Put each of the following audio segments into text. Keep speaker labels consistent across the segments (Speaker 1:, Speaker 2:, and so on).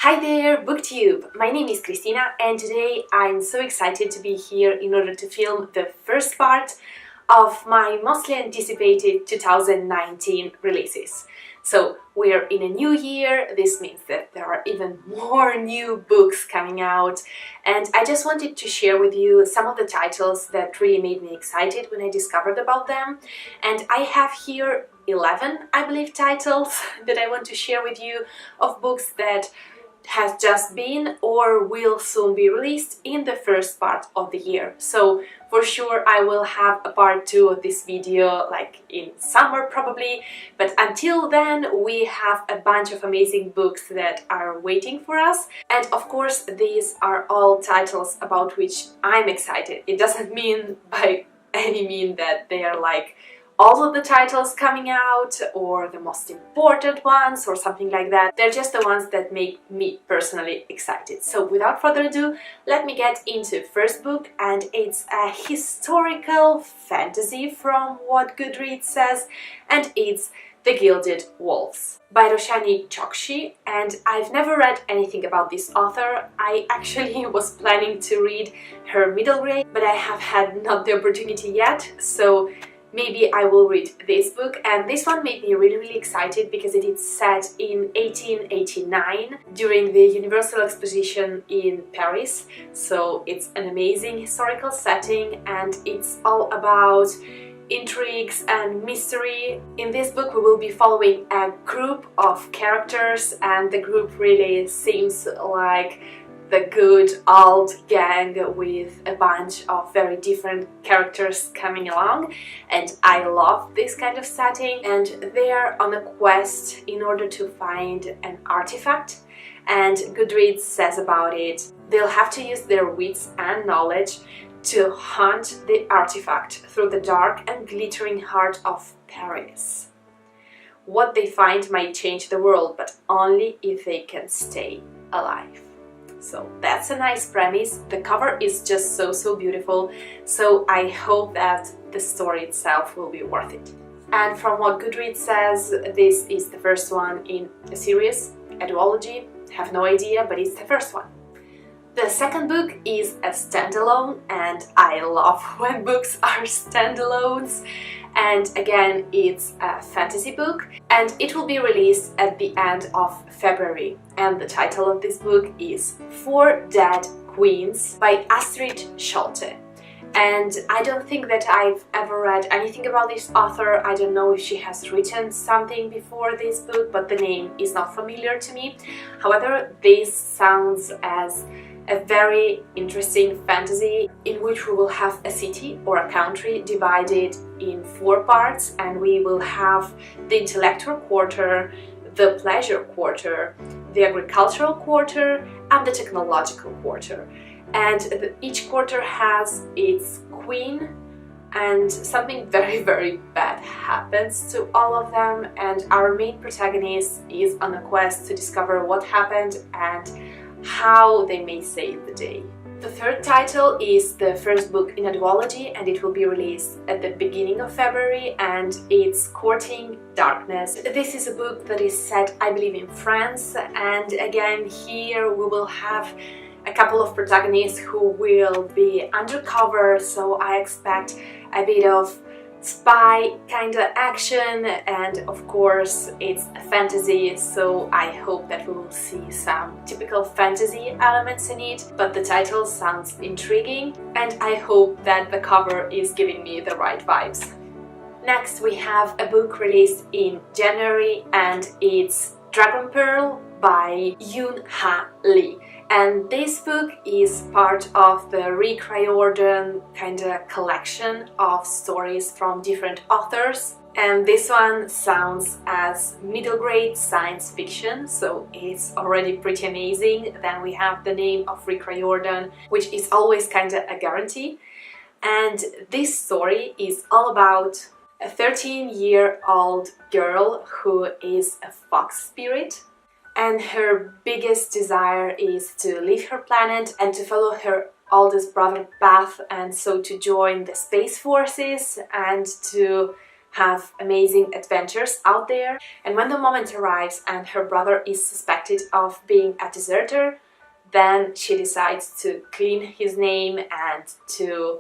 Speaker 1: Hi there, BookTube! My name is Christina and today I'm so excited to be here in order to film the first part of my mostly anticipated 2019 releases. So we're in a new year, this means that there are even more new books coming out, and I just wanted to share with you some of the titles that really made me excited when I discovered about them. And I have here 11, I believe, titles that I want to share with you of books that has just been or will soon be released in the first part of the year. So for sure I will have a part 2 of this video like in summer probably, but until then we have a bunch of amazing books that are waiting for us. And of course these are all titles about which I'm excited. It doesn't mean by any mean that they are like all of the titles coming out or the most important ones or something like that. They're just the ones that make me personally excited. So without further ado, let me get into first book, and it's a historical fantasy from what Goodreads says, and it's The Gilded Walls by Roshani Chokshi. And I've never read anything about this author. I actually was planning to read her middle grade, but I have had not the opportunity yet, so maybe I will read this book. And this one made me really excited because it is set in 1889 during the Universal Exposition in Paris. So it's an amazing historical setting and it's all about intrigues and mystery. In this book we will be following a group of characters, and the group really seems like the good old gang with a bunch of very different characters coming along, and I love this kind of setting. And they are on a quest in order to find an artifact, and Goodreads says about it, they'll have to use their wits and knowledge to hunt the artifact through the dark and glittering heart of Paris. What they find might change the world, but only if they can stay alive. So that's a nice premise. The cover is just so beautiful, so I hope that the story itself will be worth it. And from what Goodreads says, this is the first one in a series, a duology. Have no idea, but it's the first one. The second book is a standalone, and I love when books are standalones. And again, it's a fantasy book, and it will be released at the end of February. And the title of this book is Four Dead Queens by Astrid Scholte. And I don't think that I've ever read anything about this author. I don't know if she has written something before this book, but the name is not familiar to me. However, this sounds as a very interesting fantasy in which we will have a city or a country divided in 4 parts, and we will have the intellectual quarter, the pleasure quarter, the agricultural quarter, and the technological quarter. And each quarter has its queen, and something very bad happens to all of them, and our main protagonist is on a quest to discover what happened and how they may save the day. The third title is the first book in a duology, and it will be released at the beginning of February, and it's Courting Darkness. This is a book that is set, I believe, in France, and again here we will have a couple of protagonists who will be undercover, so I expect a bit of spy kind of action, and of course it's a fantasy, so I hope that we will see some typical fantasy elements in it, but the title sounds intriguing and I hope that the cover is giving me the right vibes. Next we have a book released in January, and it's Dragon Pearl by Yoon Ha Lee. And this book is part of the Rick Riordan kind of collection of stories from different authors. And this one sounds as middle grade science fiction, so it's already pretty amazing. Then we have the name of Rick Riordan, which is always kind of a guarantee. And this story is all about a 13-year-old girl who is a fox spirit. And her biggest desire is to leave her planet and to follow her oldest brother's path, and so to join the space forces and to have amazing adventures out there. And when the moment arrives and her brother is suspected of being a deserter, then she decides to clean his name and to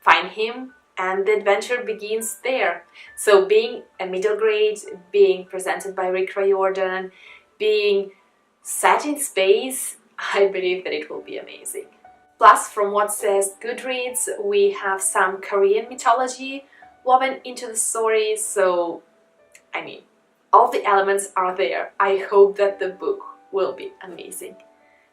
Speaker 1: find him, and the adventure begins there. So being a middle grade, being presented by Rick Riordan, being set in space, I believe that it will be amazing. Plus, from what says Goodreads, we have some Korean mythology woven into the story, so I mean, all the elements are there. I hope that the book will be amazing.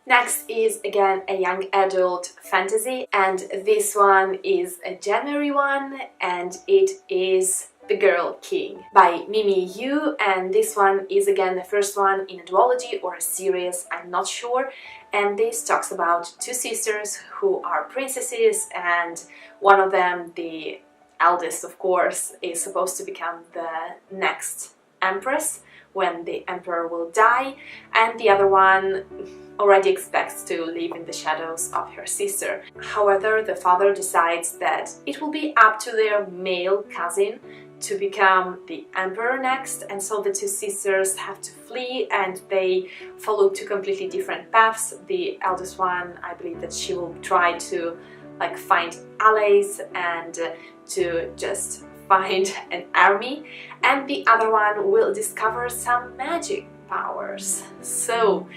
Speaker 1: Next is again a young adult fantasy, and this one is a January one, and it is The Girl King by Mimi Yu, and this one is again the first one in a duology or a series, I'm not sure, and this talks about two sisters who are princesses, and one of them, the eldest of course, is supposed to become the next empress when the emperor will die, and the other one already expects to live in the shadows of her sister. However, the father decides that it will be up to their male cousin to become the emperor next, and so the two sisters have to flee and they follow two completely different paths. The eldest one, I believe that she will try to find allies and to just find an army, and the other one will discover some magic powers. So,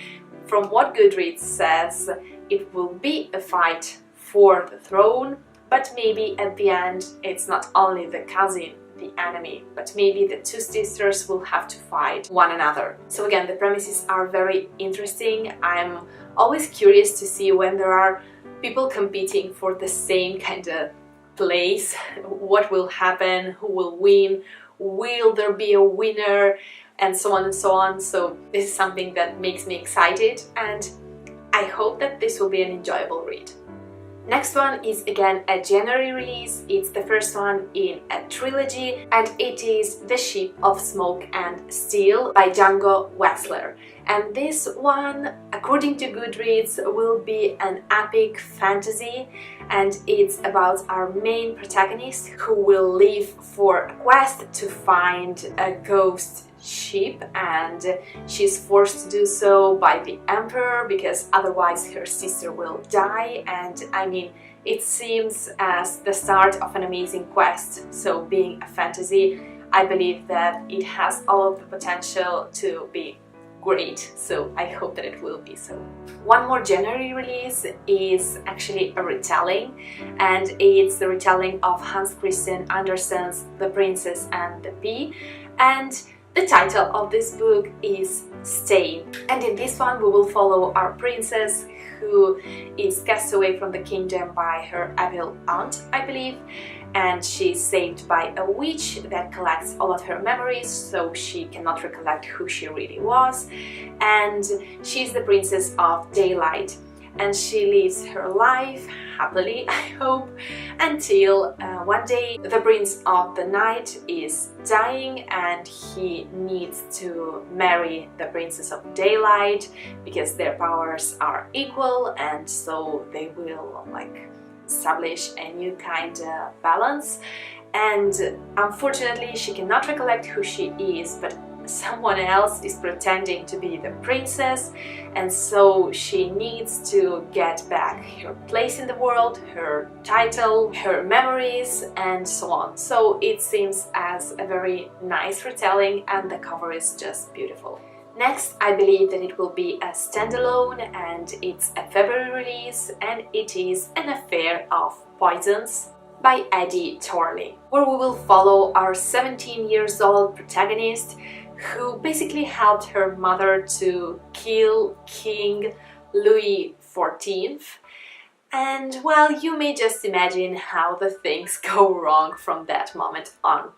Speaker 1: from what Goodreads says, it will be a fight for the throne, but maybe at the end it's not only the cousin, the enemy, but maybe the two sisters will have to fight one another. So again, the premises are very interesting. I'm always curious to see when there are people competing for the same kind of place, what will happen, who will win, will there be a winner, and so on and so on. So this is something that makes me excited, and I hope that this will be an enjoyable read. Next one is again a January release. It's the first one in a trilogy, and it is The Ship of Smoke and Steel by Django Wexler. And this one, according to Goodreads, will be an epic fantasy, and it's about our main protagonist who will leave for a quest to find a ghost ship, and she's forced to do so by the emperor because otherwise her sister will die. And I mean, it seems as the start of an amazing quest. So being a fantasy, I believe that it has all of the potential to be great, so I hope that it will be so. One more January release is actually a retelling, and it's the retelling of Hans Christian Andersen's The Princess and the Pea, and the title of this book is Stay. And in this one we will follow our princess who is cast away from the kingdom by her evil aunt, I believe, and she's saved by a witch that collects all of her memories, so she cannot recollect who she really was, and she's the princess of Daylight, and she lives her life happily, I hope, until one day the Prince of the Night is dying and he needs to marry the Princess of Daylight because their powers are equal, and so they will establish a new kind of balance. And unfortunately she cannot recollect who she is, but someone else is pretending to be the princess, and so she needs to get back her place in the world, her title, her memories, and so on. So it seems as a very nice retelling, and the cover is just beautiful. Next, I believe that it will be a standalone, and it's a February release, and it is An Affair of Poisons by Eddie Torley, where we will follow our 17 years old protagonist who basically helped her mother to kill King Louis XIV. And well, you may just imagine how the things go wrong from that moment on.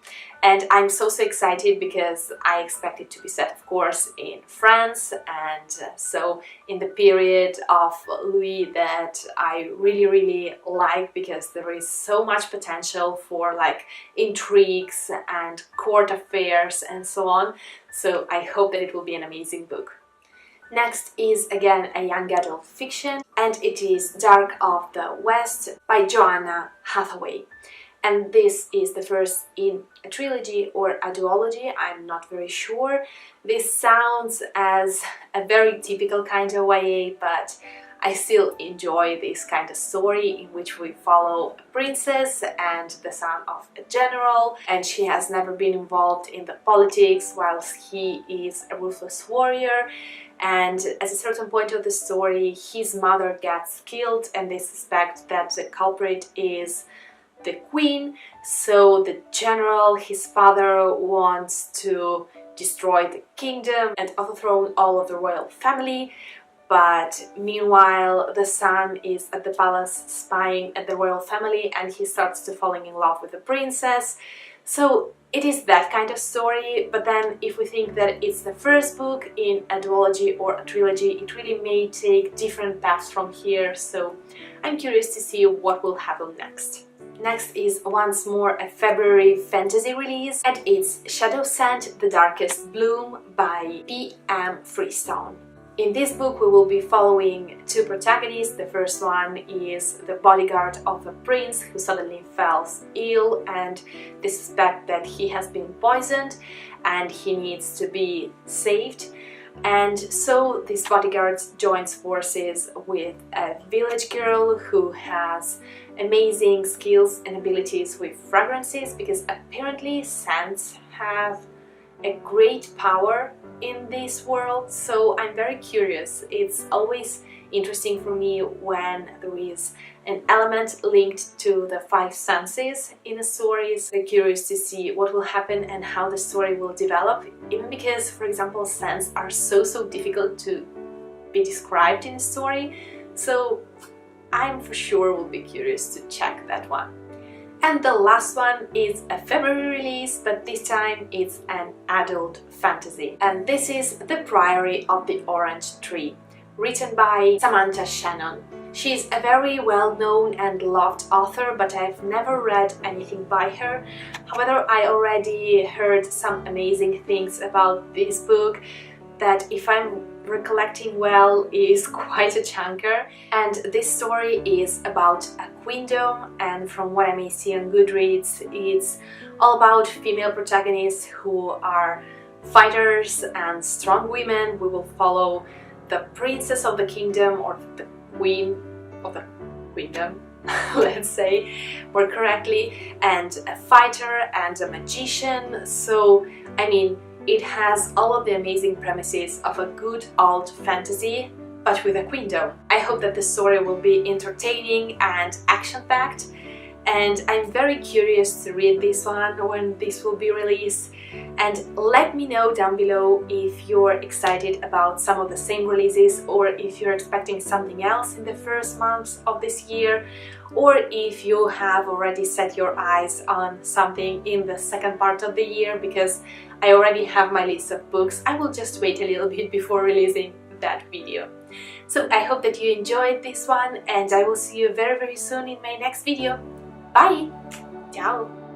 Speaker 1: And I'm so excited because I expect it to be set, of course, in France, and so in the period of Louis that I really like, because there is so much potential for intrigues and court affairs and so on. So I hope that it will be an amazing book. Next is again a young adult fiction, and it is Dark of the West by Joanna Hathaway. and this is the first in a trilogy or a duology, I'm not very sure. This sounds as a very typical kind of YA, but I still enjoy this kind of story in which we follow a princess and the son of a general, and she has never been involved in the politics whilst he is a ruthless warrior. And at a certain point of the story, his mother gets killed and they suspect that the culprit is the queen. So the general, his father, wants to destroy the kingdom and overthrow all of the royal family. But meanwhile, the son is at the palace spying at the royal family and he starts to falling in love with the princess. So it is that kind of story, but then if we think that it's the first book in a duology or a trilogy, it really may take different paths from here, so I'm curious to see what will happen next. Next is once more a February fantasy release, and it's Shadow Scent: The Darkest Bloom by P.M. Freestone. In this book we will be following two protagonists. The first one is the bodyguard of a prince who suddenly falls ill and they suspect that he has been poisoned and he needs to be saved. And so this bodyguard joins forces with a village girl who has amazing skills and abilities with fragrances, because apparently scents have a great power in this world, so I'm very curious. It's always interesting for me when there is an element linked to the five senses in a story. So I'm curious to see what will happen and how the story will develop, even because, for example, scents are so difficult to be described in a story, so I'm for sure will be curious to check that one. And the last one is a February release, but this time it's an adult fantasy. And this is The Priory of the Orange Tree, written by Samantha Shannon. She's a very well-known and loved author, but I've never read anything by her. However, I already heard some amazing things about this book that, if I'm recollecting well, is quite a chunker. And this story is about a queendom, and from what I may see on Goodreads, it's all about female protagonists who are fighters and strong women. We will follow the princess of the kingdom, or the queen of the queendom, let's say more correctly, and a fighter and a magician. So I mean, it has all of the amazing premises of a good old fantasy, but with a queendom. I hope that the story will be entertaining and action-packed, and I'm very curious to read this one when this will be released. And let me know down below if you're excited about some of the same releases, or if you're expecting something else in the first months of this year, or if you have already set your eyes on something in the second part of the year, because I already have my list of books. I will just wait a little bit before releasing that video. So I hope that you enjoyed this one, and I will see you very soon in my next video. Bye! Ciao!